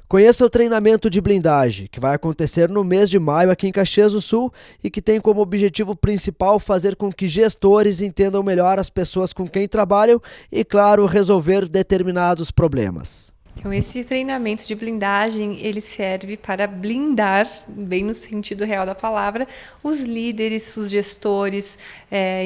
Conheça o treinamento de blindagem, que vai acontecer no mês de maio aqui em Caxias do Sul e que tem como objetivo principal fazer com que gestores entendam melhor as pessoas com quem trabalham e, claro, resolver determinados problemas. Então, esse treinamento de blindagem, ele serve para blindar, bem no sentido real da palavra, os líderes, os gestores,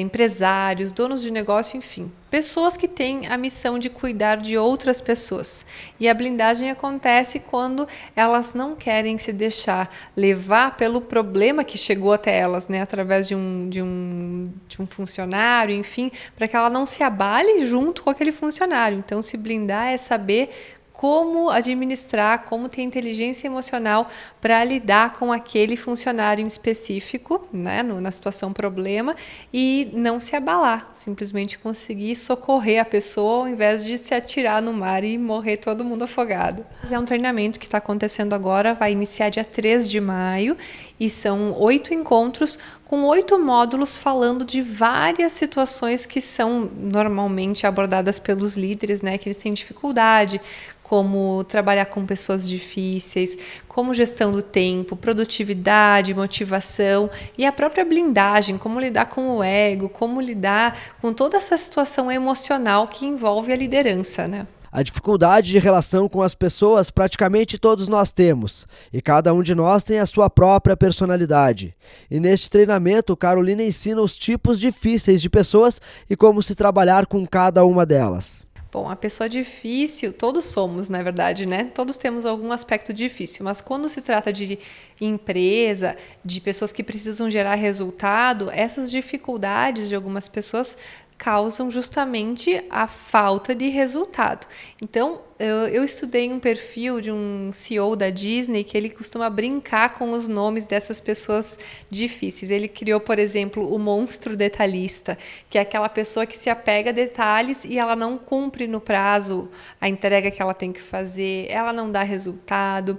empresários, donos de negócio, enfim, pessoas que têm a missão de cuidar de outras pessoas. E a blindagem acontece quando elas não querem se deixar levar pelo problema que chegou até elas, né, através de um funcionário, enfim, para que ela não se abale junto com aquele funcionário. Então, se blindar é saber como administrar, como ter inteligência emocional para lidar com aquele funcionário em específico, né, na situação problema, e não se abalar, simplesmente conseguir socorrer a pessoa ao invés de se atirar no mar e morrer todo mundo afogado. É um treinamento que está acontecendo agora, vai iniciar dia 3 de maio, e são 8 encontros com 8 módulos falando de várias situações que são normalmente abordadas pelos líderes, né, que eles têm dificuldade, como trabalhar com pessoas difíceis, como gestão do tempo, produtividade, motivação e a própria blindagem, como lidar com o ego, como lidar com toda essa situação emocional que envolve a liderança, né? A dificuldade de relação com as pessoas praticamente todos nós temos, e cada um de nós tem a sua própria personalidade. E neste treinamento, Carolina ensina os tipos difíceis de pessoas e como se trabalhar com cada uma delas. Bom, a pessoa difícil, todos somos, na verdade, né? Todos temos algum aspecto difícil, mas quando se trata de empresa, de pessoas que precisam gerar resultado, essas dificuldades de algumas pessoas causam justamente a falta de resultado. Então, eu estudei um perfil de um CEO da Disney que ele costuma brincar com os nomes dessas pessoas difíceis. Ele criou, por exemplo, o monstro detalhista, que é aquela pessoa que se apega a detalhes e ela não cumpre no prazo a entrega que ela tem que fazer, ela não dá resultado.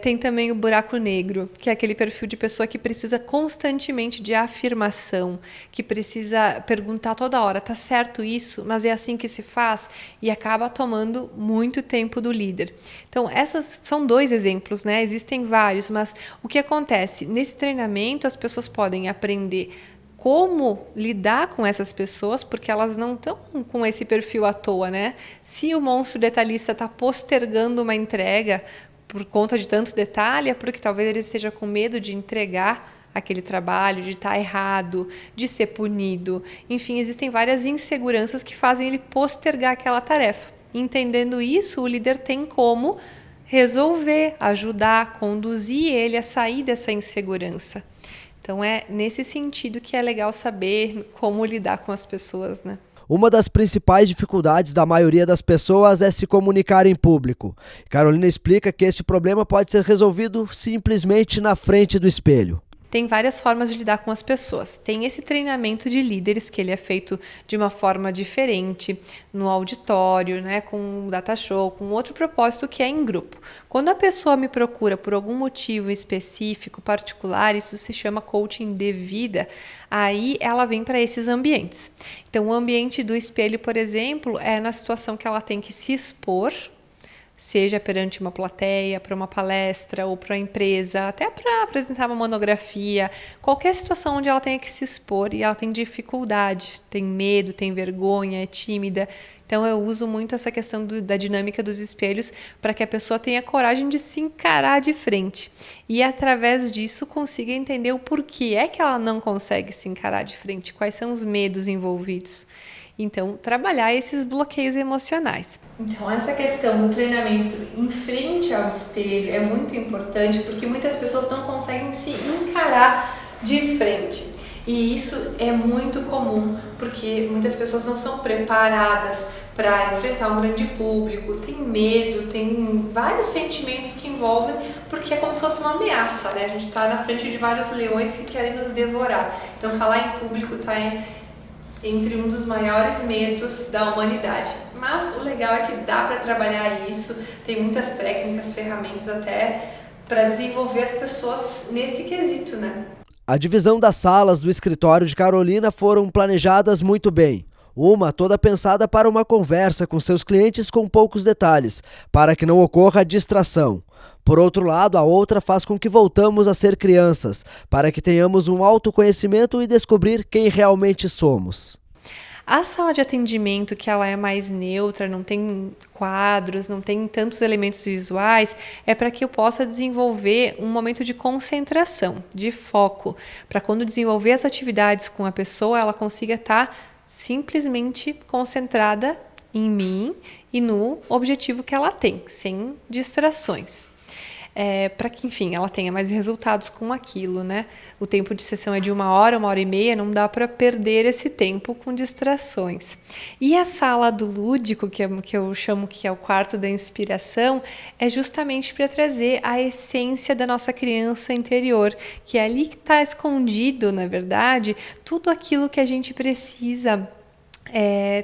Tem também o buraco negro, que é aquele perfil de pessoa que precisa constantemente de afirmação, que precisa perguntar toda hora, tá certo isso? Mas é assim que se faz? E acaba tomando muito tempo do líder. Então, esses são 2 exemplos, né? Existem vários, mas o que acontece? Nesse treinamento, as pessoas podem aprender como lidar com essas pessoas, porque elas não estão com esse perfil à toa, né? Se o monstro detalhista está postergando uma entrega por conta de tanto detalhe, é porque talvez ele esteja com medo de entregar aquele trabalho, de estar errado, de ser punido. Enfim, existem várias inseguranças que fazem ele postergar aquela tarefa. Entendendo isso, o líder tem como resolver, ajudar, conduzir ele a sair dessa insegurança. Então, é nesse sentido que é legal saber como lidar com as pessoas, né? Uma das principais dificuldades da maioria das pessoas é se comunicar em público. Carolina explica que este problema pode ser resolvido simplesmente na frente do espelho. Tem várias formas de lidar com as pessoas. Tem esse treinamento de líderes, que ele é feito de uma forma diferente, no auditório, né, com um data show, com outro propósito que é em grupo. Quando a pessoa me procura por algum motivo específico, particular, isso se chama coaching de vida, aí ela vem para esses ambientes. Então, o ambiente do espelho, por exemplo, é na situação que ela tem que se expor, seja perante uma plateia, para uma palestra ou para a empresa, até para apresentar uma monografia, qualquer situação onde ela tenha que se expor e ela tem dificuldade, tem medo, tem vergonha, é tímida. Então eu uso muito essa questão da dinâmica dos espelhos para que a pessoa tenha coragem de se encarar de frente e através disso consiga entender o porquê é que ela não consegue se encarar de frente, quais são os medos envolvidos. Então, trabalhar esses bloqueios emocionais. Então, essa questão do treinamento em frente ao espelho é muito importante porque muitas pessoas não conseguem se encarar de frente. E isso é muito comum porque muitas pessoas não são preparadas para enfrentar um grande público, tem medo, tem vários sentimentos que envolvem, porque é como se fosse uma ameaça, né? A gente está na frente de vários leões que querem nos devorar. Então, falar em público está entre um dos maiores medos da humanidade. Mas o legal é que dá para trabalhar isso, tem muitas técnicas, ferramentas até para desenvolver as pessoas nesse quesito, né? A divisão das salas do escritório de Carolina foram planejadas muito bem. Uma toda pensada para uma conversa com seus clientes com poucos detalhes, para que não ocorra distração. Por outro lado, a outra faz com que voltamos a ser crianças, para que tenhamos um autoconhecimento e descobrir quem realmente somos. A sala de atendimento, que ela é mais neutra, não tem quadros, não tem tantos elementos visuais, é para que eu possa desenvolver um momento de concentração, de foco, para quando desenvolver as atividades com a pessoa, ela consiga estar simplesmente concentrada em mim e no objetivo que ela tem, sem distrações. Para que, enfim, ela tenha mais resultados com aquilo, né? O tempo de sessão é de 1 hora, 1 hora e meia, não dá para perder esse tempo com distrações. E a sala do lúdico, que eu chamo que é o quarto da inspiração, é justamente para trazer a essência da nossa criança interior, que é ali que está escondido, na verdade, tudo aquilo que a gente precisa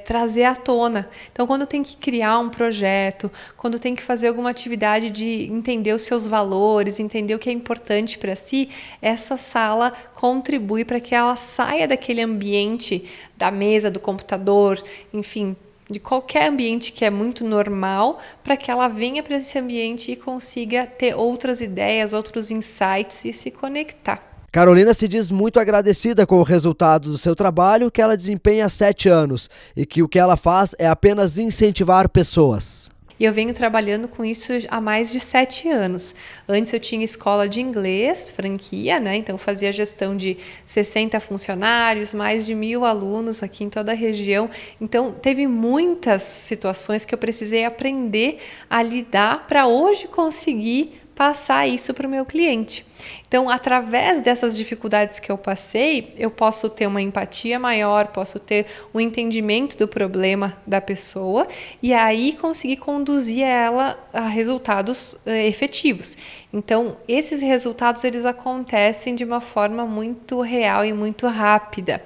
trazer à tona. Então, quando tem que criar um projeto, quando tem que fazer alguma atividade de entender os seus valores, entender o que é importante para si, essa sala contribui para que ela saia daquele ambiente da mesa, do computador, enfim, de qualquer ambiente que é muito normal, para que ela venha para esse ambiente e consiga ter outras ideias, outros insights e se conectar. Carolina se diz muito agradecida com o resultado do seu trabalho que ela desempenha há 7 anos e que o que ela faz é apenas incentivar pessoas. E eu venho trabalhando com isso há mais de 7 anos. Antes eu tinha escola de inglês, franquia, né? Então fazia gestão de 60 funcionários, mais de 1.000 alunos aqui em toda a região. Então teve muitas situações que eu precisei aprender a lidar para hoje conseguir passar isso para o meu cliente. Então, através dessas dificuldades que eu passei, eu posso ter uma empatia maior, posso ter um entendimento do problema da pessoa e aí conseguir conduzir ela a resultados efetivos. Então, esses resultados eles acontecem de uma forma muito real e muito rápida.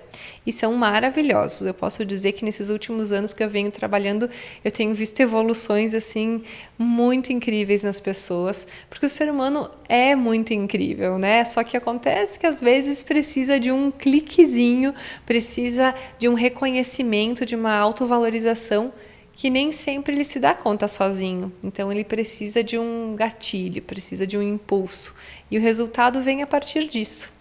E são maravilhosos. Eu posso dizer que nesses últimos anos que eu venho trabalhando, eu tenho visto evoluções assim muito incríveis nas pessoas, porque o ser humano é muito incrível, né? Só que acontece que às vezes precisa de um cliquezinho, precisa de um reconhecimento, de uma autovalorização que nem sempre ele se dá conta sozinho. Então ele precisa de um gatilho, precisa de um impulso. E o resultado vem a partir disso.